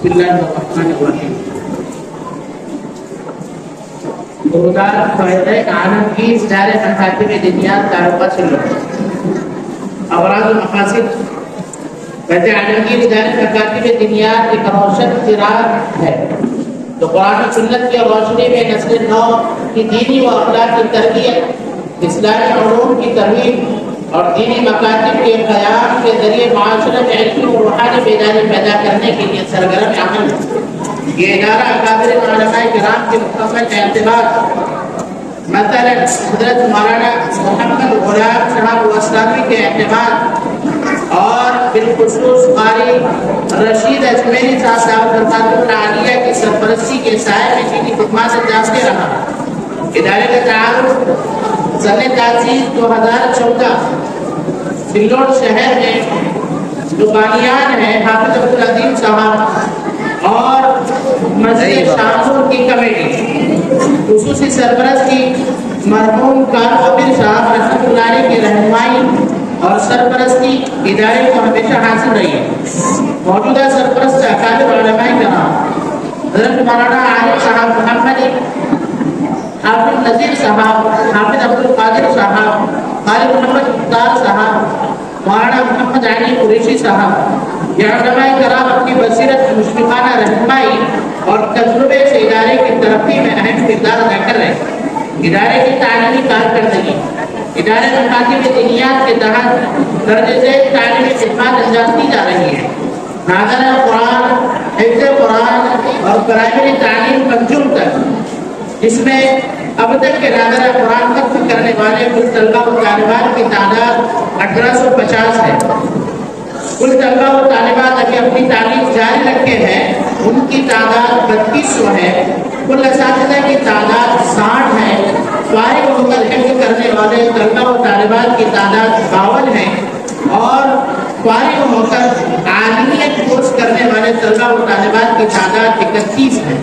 بسم اللہ الرحمن الرحیم۔ روزگار فائدہ عالم کی ادارے مکاتب دنیات کاروبار سے اوراد و مقاصد ویسے عالمگیر ادارے مکاتب دنیات ایک روشن چراغ ہے جو قرآن و سنت کی روشنی میں نسل نو کی دینی و اخلاق کی تربیت، اسلامی علوم کی ترویج اور دینی مکاتب کے قیام کے ذریعے معاشرے میں علمی و روحانی بیداری پیدا کرنے کے لیے سرگرم عمل ہے۔ یہ ادارہ اکابر علماء کرام کے مکمل اعتماد، مثلا حضرت مولانا محمد غلام صاحب واسلامی کے اعتماد اور بالخصوص قاری رشید اجمیری صاحب دعوت الخاتم العالیہ کی سرپرستی کے سائے میں دینی خدمات سے جاتے رہا۔ ادارے کا تعارف سن تاسیس 2014 سلوڑ شہر میں جو بانیان ہیں حافظ عبدالعظیم صاحب اور مسجد شاہپور کی کمیٹی، خصوصی سرپرستی مرحوم کارکبیر صاحب رحمۃ اللہ علیہ کی رہنمائی اور سرپرستی ادارے کو ہمیشہ حاصل رہی ہے۔ موجودہ سرپرست اکابر علماء کرام حضرت مولانا عارف صاحب محمد، حافظ نذیر صاحب، حافظ عبدالقادر صاحب، قاری محمد مختار صاحب، مولانا محمد علی قریشی صاحب، یہ علماء کرام اپنی بصیرت، مشفقانہ رہنمائی اور تجربے سے ادارے کی ترقی میں اہم کردار ادا کر رہے ہیں۔ ادارے کی تعلیمی کارکردگی، ادارے مکاتب دنیات کے تحت درجہ ذیل تعلیمی خدمات انجام دی جا رہی ہے۔ ناظرہ قرآن، حفظ قرآن اور پرائمری تعلیم منظوم تک، جس میں اب تک کے ناظرہ قرآن ختم کرنے والے کل طلبہ و طالبات کی تعداد 1850 ہے۔ کل طلبہ و طالبات ابھی اپنی تعلیم جاری رکھے ہیں، ان کی تعداد 3200 ہے۔ کل اساتذہ کی تعداد 60 ہے۔ فارغ ہو کر حفظ کرنے والے طلبہ و طالبات کی تعداد 52 ہے اور فارغ ہو کر عالمیت کورس کرنے والے طلبہ و طالبات کی تعداد 31 ہے۔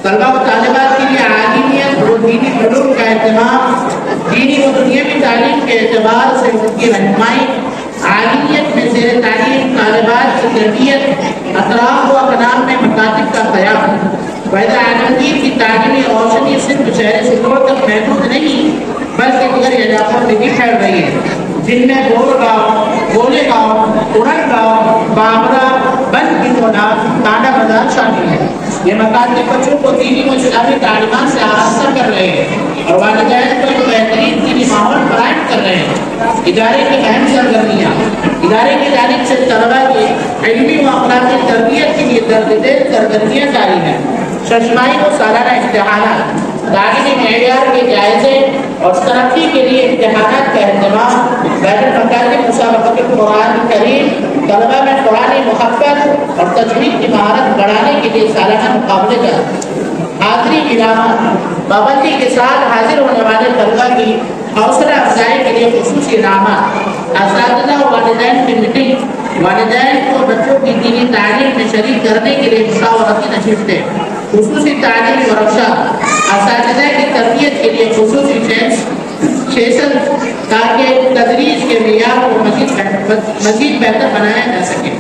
طلبہ و طالبات کے لیے عالمیت و دینی علوم کا اہتمام، دینی و دنیاوی تعلیم کے اعتبار سے ان کی رہنمائی، عالمیت میں زیر تعلیم طالبات کی تربیت، اطراف و اقدام میں مکاتب کا قیام، ویسے عالمگیر کی تعلیمی روشنی صرف شہر سلوڑ تک محدود نہیں بلکہ دیگر علاقوں میں بھی پھیل رہی ہے، جن میں گور گاؤں، گولے گاؤں، اڑن گاؤں، بامرا، بند گنولا، ٹانڈا بازار شامل ہے۔ یہ مکاتب بچوں کو دینی و اسلامی تعلیمات سے آراستہ کر رہے ہیں اور والدین کو ایک بہترین دینی ماحول فراہم کر رہے ہیں۔ ادارے کی اہم سرگرمیاں، ادارے کی جانب سے طلباء کی علمی و اخلاقی تربیت کے لیے درج ذیل سرگرمیاں جاری ہیں۔ ششماہی و سالانہ امتحانات، تعلیمی معیار کے جائزے اور ترقی کے لیے امتحانات کا اہتمام، بین المکاتب مسابقۃ القرآن کریم، طلباء میں قرآن محفظ اور تجوید کی مہارت بڑھانے کے لیے سالانہ مقابلے جاتے ہیں۔ حاضری انعامات، پابندی کے ساتھ حاضر ہونے والے طلباء کی حوصلہ افزائی کے لیے خصوصی انعامات، اساتذہ و والدین کی میٹنگ، والدین کو بچوں کی دینی تعلیم میں شریک کرنے کے لیے مشاورتی نشستیں، خصوصی تعلیمی ورکشاپ، اساتذہ کی تربیت کے لیے خصوصی سیشن تاکہ تدریس کے معیار کو مزید بہتر بنایا جا سکے۔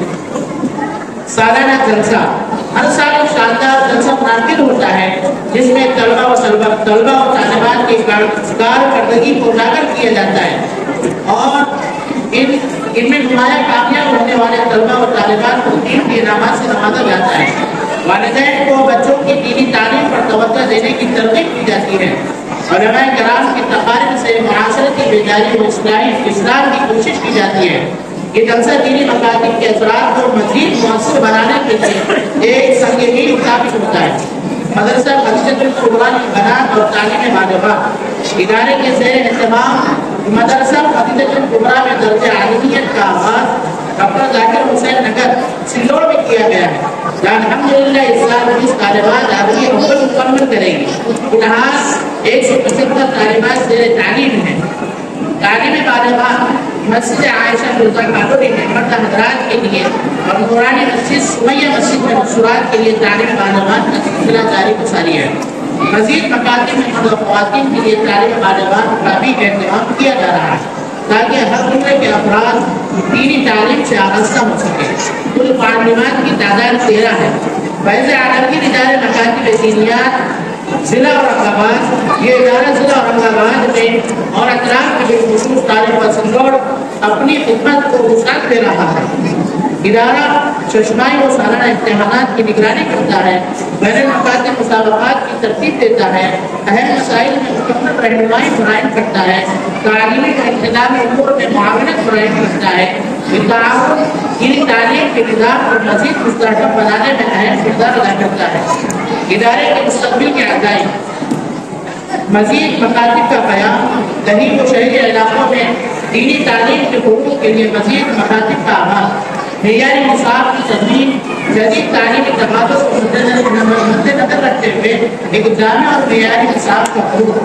سالانہ جلسہ، ہر سال ایک شاندار جلسہ منعقد ہوتا ہے جس میں طلبہ و طالبات کی کارکردگی کو اجاگر کیا جاتا ہے اور ان میں نمایاں کامیاب ہونے والے طلبہ و طالبات کو دین کے انعامات سے نوازا جاتا ہے۔ والدین کو بچوں کی دینی تعلیم پر توجہ دینے کی ترغیب کی جاتی ہے۔ علماء کرام کی تقاریر سے معاشرتی بیداری و اصلاح کی کوشش کی جاتی ہے۔ یہ جلسہ دینی مکاتب کے اثرات کو مزید مؤثر بنانے کے لیے ایک سنگ میل ثابت ہوتا ہے۔ مدرسہ مسجد الکبریٰ کی بنیاد اور تعلیم معلومات، ادارے کے زیر اہتمام مدرسہ مسجد الکبریٰ میں درجہ عالمیت کا آغاز ڈاکٹر ذاکر حسین نگر سلوڑ میں کیا گیا ہے۔ الحمدللہ اس سال 20 طالبات عالمی اول مکمل کریں گی۔ فلحال 175 طالبات زیر تعلیم ہیں۔ تعلیم معلومات مسجد عائشہ رضا کالونی میں مرد حضرات کے لیے اور نورانی مسجد سمیہ مسجد میں مصورات کے لیے تعلیم معلومات کا سلسلہ جاری و ساری ہے۔ مزید مکاتب میں مرد و خواتین کے لیے تعلیم معلومات کا بھی اہتمام کیا جا رہا ہے تاکہ ہر عمر کے افراد دینی تعلیم سے آراستہ ہو سکے۔ کل معلمات کی تعداد 13 ہے۔ فیض عالمگیر ادارے مکاتب دینیات ضلع اورنگ آباد، یہ ادارہ ضلع اورنگ آباد میں اور اطراف کے بالخصوص طالب سنگوڑ اپنی خدمت کو وسعت دے رہا ہے۔ ادارہ چشمائی و سالانہ امتحانات کی نگرانی کرتا ہے، بین المکاتب مسابقات کی ترتیب دیتا ہے، اہم مسائل میں مکمل رہنمائی فراہم کرتا ہے، تعلیمی و انتظامی امور میں معاونت فراہم کرتا ہے، بالتعاون دینی تعلیم کے نظام کو مزید مستحکم بنانے میں اہم کردار ادا کرتا ہے۔ ادارے کے مستقبل کے عزائم: مزید مکاتب کا قیام، دیہی و شہری علاقوں میں دینی تعلیم کے فروغ کے لیے مزید مکاتب کا آغاز، معیاری نصاب کی تدوین، جدید تعلیمی تقاضوں کو مد نظر رکھتے ہوئے ایک جامع اور معیاری نصاب کا فروغ،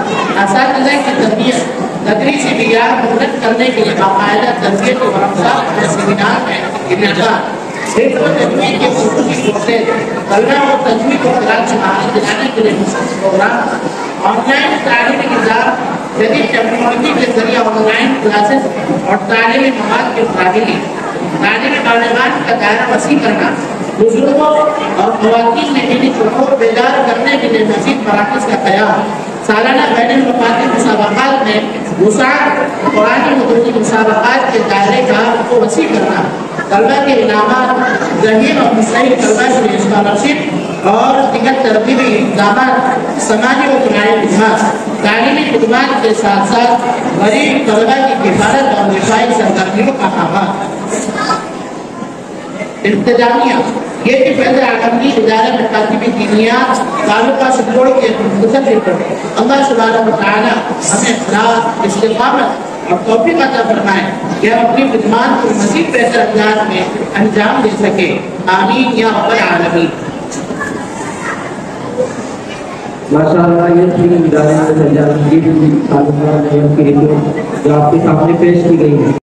اساتذہ کی تربیت، تدریسی معیار بلند کرنے کے لیے باقاعدہ تربیت و ورکشاپ اور سیمینار میں انعقاد، حفظ و تجوید کے خصوصی کورسز، طلباء کو تجوید و قراءت سے مہارت دلانے کے لیے مخصوص پروگرام، آن لائن تعلیمی نظام، جدید ٹیکنالوجی کے ذریعے آن لائن کلاسز اور تعلیمی مواد کی فراہمی، تعلیمی معلومات کا دائرہ وسیع کرنا، بزرگوں اور خواتین میں دینی شعور بیدار کرنے کے لیے مزید مراکز کا قیام، سالانہ بین المکاتب مسابقات میں وسعت، قرآنی مدنی مسابقات کے دائرے کار کو وسیع کرنا، طلبہ کے انعامات، ذہین اور مستحق طلبہ کے لیے اسکالرشپ اور دیگر ترغیبی اقدامات، سماجی و اجتماعی خدمات، تعلیمی خدمات کے ساتھ ساتھ غریب طلبہ کی کفالت اور رفاہی سرگرمیوں کا آغاز۔ انتظامیہ: یہ کہ فیض عالمگیر ادارہ مکاتب دینیات تعلقہ سنگوڑ کے مختصر رپورٹ۔ اللہ سبحانہ وتعالی ہمیں اخلاص، استقامت اور توفیق عطا فرمائے کہ ہم اپنی خدمات کو مزید بہتر انداز میں انجام دے سکے، آمین یا رب العالمین۔ ماشاءاللہ یہ تین ادارے میں جو آپ کے سامنے پیش کی گئی ہے۔